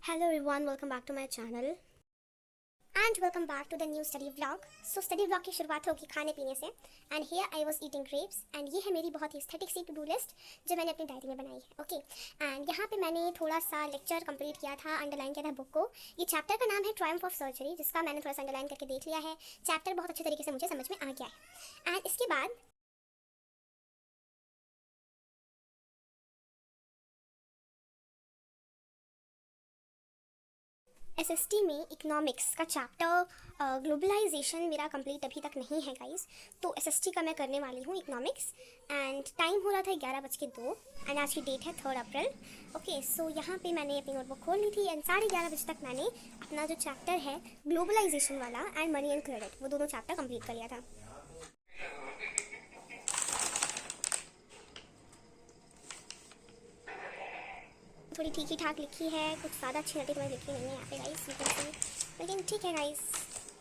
Hello everyone, welcome back to my channel and welcome back to the new study vlog. So study vlog की शुरुआत होगी खाने पीने से and here I was eating grapes and ये है मेरी बहुत ही aesthetic C to do list जो मैंने अपनी डायरी में बनाई है. ओके एंड यहाँ पे मैंने थोड़ा सा लेक्चर कंप्लीट किया था, अंडरलाइन किया था बुक को. ये चैप्टर का नाम है ट्रायम्फ ऑफ सर्जरी, जिसका मैंने थोड़ा सा अंडरलाइन करके देख लिया है. चैप्टर बहुत अच्छे तरीके से मुझे समझ में आ गया है. एंड इसके बाद एसएसटी में इकोनॉमिक्स का चैप्टर ग्लोबलाइजेशन मेरा कंप्लीट अभी तक नहीं है गाइस. तो एसएसटी का मैं करने वाली हूँ इकोनॉमिक्स एंड टाइम हो रहा था 11:02 एंड आज की डेट है 3 अप्रैल. ओके सो यहाँ पे मैंने अपनी नोटबुक खोल ली थी एंड 11:30 बजे तक मैंने अपना जो चैप्टर है ग्लोबलाइजेशन वाला एंड मनी एंड क्रेडिट, वो दोनों चैप्टर कंप्लीट कर लिया था. थोड़ी ठीक ही ठाक लिखी है, कुछ ज़्यादा अच्छी नटी तुम्हें लिखी नहीं है यहाँ पे गाइस, लेकिन ठीक है गाइस,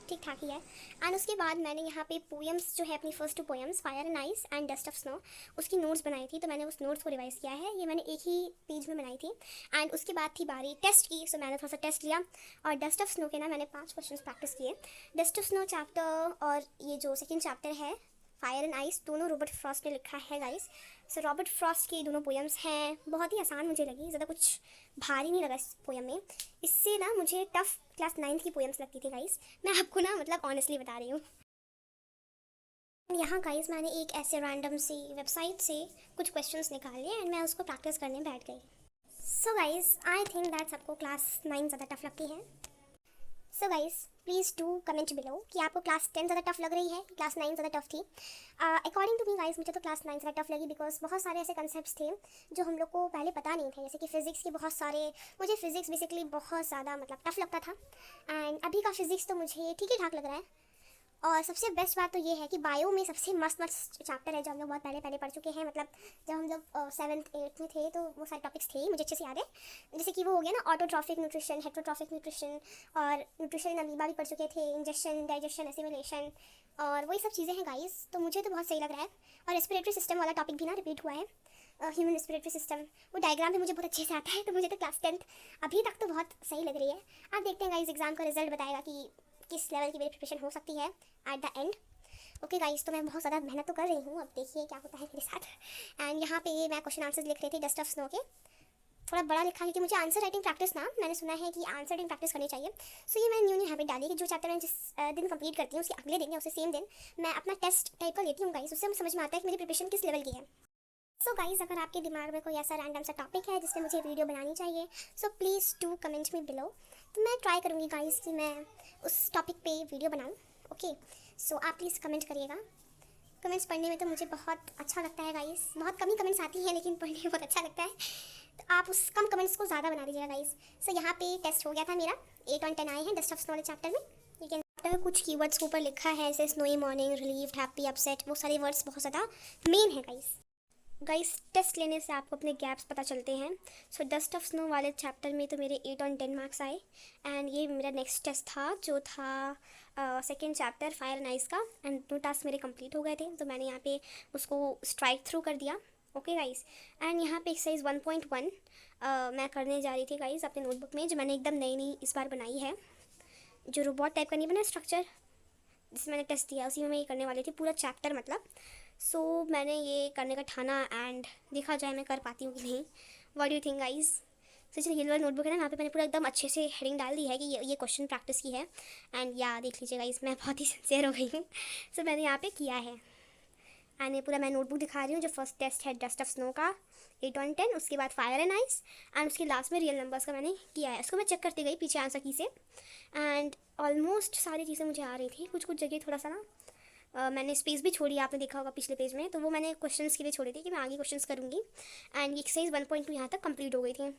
ठीक ठाक ही है. एंड उसके बाद मैंने यहाँ पे पोएम्स जो है अपनी first 2 poems fire and ice and dust of snow, उसकी नोट्स बनाई थी. तो मैंने उस नोट्स को रिवाइज किया है. ये मैंने एक ही पेज में बनाई थी. एंड उसके बाद थी बारी टेस्ट की, सो मैंने थोड़ा सा टेस्ट लिया और डस्ट ऑफ स्नो के ना मैंने 5 क्वेश्चन प्रैक्टिस किए. डस्ट ऑफ स्नो चैप्टर और ये जो सेकेंड चैप्टर है फायर एंड आइस, दोनों रॉबर्ट फ्रॉस्ट ने लिखा है गाइस. सो रॉबर्ट फ्रॉस्ट की दोनों पोएम्स हैं, बहुत ही आसान मुझे लगी, ज़्यादा कुछ भारी नहीं लगा इस पोएम में. इससे ना मुझे टफ क्लास 9th की पोएम्स लगती थी गाइस, मैं आपको ना मतलब ऑनेस्टली बता रही हूँ. यहाँ गाइस मैंने एक ऐसे रैंडम सी वेबसाइट से कुछ क्वेश्चंस निकाले एंड मैं उसको प्रैक्टिस करने बैठ गई. So guys I think that सबको क्लास 9 ज़्यादा टफ लगती है. So guys please do comment below कि आपको क्लास 10 ज़्यादा टफ लग रही है, क्लास 9 ज़्यादा टफ थी. अकॉर्डिंग टू मी गाइस मुझे तो क्लास 9 ज़्यादा टफ लगी बिकॉज बहुत सारे ऐसे कंसेप्ट थे जो हम लोग को पहले पता नहीं थे, जैसे कि फ़िज़िक्स के बहुत सारे, मुझे फ़िज़िक्स बेसिकली बहुत ज़्यादा मतलब टफ लगता था. एंड अभी का फ़िज़िक्स तो मुझे ठीक ही ठाक लग रहा है. और सबसे बेस्ट बात तो ये है कि बायो में सबसे मस्त मस्त चैप्टर है जो हम लोग बहुत पहले पहले पढ़ चुके हैं. मतलब जब हम लोग 7th 8th में थे तो वो सारे टॉपिक्स थे मुझे अच्छे से याद है. जैसे कि वो हो गया ना ऑटोट्रॉफिक न्यूट्रिशन, हेट्रोट्रॉफिक न्यूट्रिशन, और न्यूट्रिशन इन अमीबा भी पढ़ चुके थे, इंजेक्शन, डाइजेशन, एसिमिलेशन, और वही सब चीज़ें हैं गाइस. तो मुझे तो बहुत सही लग रहा है. और रेस्पिरेटरी सिस्टम वाला टॉपिक भी ना रिपीट हुआ है, ह्यूमन रेस्पिरेटरी सिस्टम, वो डायग्राम भी मुझे बहुत अच्छे से आता है. तो मुझे तो क्लास 10th अभी तक तो बहुत सही लग रही है. आप देखते हैं गाइस, एग्जाम का रिजल्ट बताएगा कि किस लेवल की मेरी प्रिपरेशन हो सकती है at the end. Okay guys, तो मैं बहुत ज़्यादा मेहनत तो कर रही हूँ, अब देखिए क्या होता है मेरे साथ. एंड यहाँ पे मैं क्वेश्चन आंसर्स लिख रही थी डस्ट ऑफ स्नो के. थोड़ा बड़ा लिखा क्योंकि मुझे आंसर राइटिंग प्रैक्टिस ना, मैंने सुना है कि आंसर राइटिंग प्रैक्टिस करनी चाहिए. सो ये मैंने न्यू हैबिट डाली कि जो चैप्टर मैं जिस दिन कंप्लीट करती हूँ उसके अगले दिन या उससे सेम दिन मैं अपना टेस्ट टाइप का लेती हूँ गाइस. उससे समझ में आता है कि मेरी प्रिपरेशन किस लेवल की है. सो गाइस अगर आपके दिमाग में कोई ऐसा रैंडम सा टॉपिक है जिसमें मुझे वीडियो बनानी चाहिए, so please do comment me below. तो मैं ट्राई करूँगी गाइस कि मैं उस टॉपिक पे वीडियो बनाऊँ. ओके सो आप प्लीज़ कमेंट करिएगा. कमेंट्स पढ़ने में तो मुझे बहुत अच्छा लगता है गाइस. बहुत कम ही कमेंट्स आती हैं लेकिन पढ़ने में बहुत अच्छा लगता है. तो आप उस कम कमेंट्स को ज़्यादा बना दीजिएगा गाइस. सो यहाँ पे टेस्ट हो गया था मेरा, 8 on 10 आए हैं डस्ट ऑफ स्नो वाले चैप्टर में. लेकिन चैप्टर कुछ कीवर्ड्स के ऊपर लिखा है जैसे snowy morning, relieved, happy, upset, वो सारे वर्ड्स बहुत ज़्यादा मेन है गाइस. टेस्ट लेने से आपको अपने गैप्स पता चलते हैं. सो डस्ट ऑफ स्नो वाले चैप्टर में तो मेरे 8 on 10 मार्क्स आए. एंड ये मेरा नेक्स्ट टेस्ट था जो था second chapter fire and ice का. एंड 2 टास्क मेरे कंप्लीट हो गए थे तो मैंने यहाँ पे उसको स्ट्राइक थ्रू कर दिया. ओके गाइस, एंड यहाँ पे एक्सरसाइज 1.1 मैं करने जा रही थी गाइस अपने नोटबुक में, जो मैंने एकदम नई नई इस बार बनाई है, जो रोबोट टाइप का नहीं बना स्ट्रक्चर जिसमें मैंने टेस्ट दिया, उसी में मैं ये करने वाली थी पूरा चैप्टर मतलब. सो मैंने ये करने का ठाना एंड देखा जाए मैं कर पाती हूँ कि नहीं. What do you think guys. So चलिए ये वाला नोटबुक है ना, यहाँ पे मैंने पूरा एकदम अच्छे से हेडिंग डाल दी है कि ये क्वेश्चन प्रैक्टिस की है. एंड या देख लीजिए गाइस मैं बहुत ही सिंसियर हो गई हूँ. सो मैंने यहाँ पे किया है एंड ये पूरा मैं नोटबुक दिखा रही हूँ. जो फर्स्ट टेस्ट है डस्ट ऑफ स्नो का 8 on 10, उसके बाद फायर एंड आइस, एंड उसके लास्ट में रियल नंबर्स का मैंने किया है. उसको मैं चेक करती गई पीछे आंसर की से. एंड ऑलमोस्ट सारी चीज़ें मुझे आ रही थी. कुछ कुछ जगह थोड़ा सा ना मैंने स्पेस भी छोड़ी, आपने देखा होगा पिछले पेज में, तो वो मैंने क्वेश्चंस के लिए छोड़ी थी कि मैं आगे क्वेश्चंस करूँगी. एंड ये एक्सरसाइज 1.2 यहाँ तक कंप्लीट हो गई थी.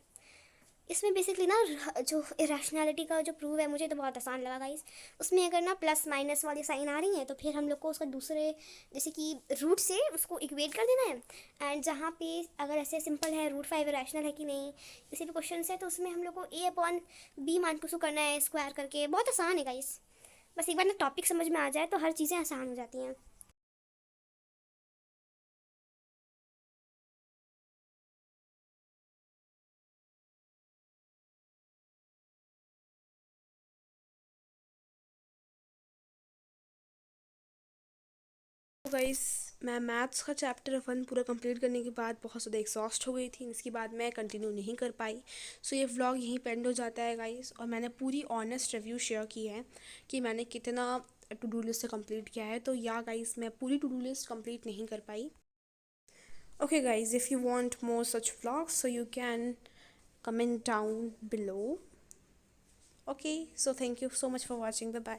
इसमें बेसिकली ना जो इरेशनैलिटी का जो प्रूव है मुझे तो बहुत आसान लगा गाइस. उसमें अगर ना प्लस माइनस वाली साइन आ रही हैं तो फिर हम लोग को उसका दूसरे जैसे कि रूट से उसको इक्वेट कर देना है. एंड जहाँ पे अगर ऐसे सिंपल है रूट 5 इरेशनल है कि नहीं, किसी भी क्वेश्चन है तो उसमें हम लोग को a/b मान के उसको करना है स्क्वायर करके. बहुत आसान है गाइस, बस एक बार ना टॉपिक समझ में आ जाए तो हर चीज़ें आसान हो जाती हैं. गाइस, मैं मैथ्स का चैप्टर 1 पूरा कंप्लीट करने के बाद बहुत ज़्यादा एग्जॉस्ट हो गई थी। इसके बाद मैं कंटिन्यू नहीं कर पाई। सो ये व्लॉग यहीं पेंड हो जाता है गाइस। और मैंने पूरी ऑनेस्ट रिव्यू शेयर की है कि मैंने कितना टू डू लिस्ट से कंप्लीट किया है। तो या गाइस, मैं पूरी टू डू लिस्ट कंप्लीट नहीं कर पाई। Okay guys, if you want more such vlogs so you can comment down below. Okay, so thank you so much for watching. Bye bye.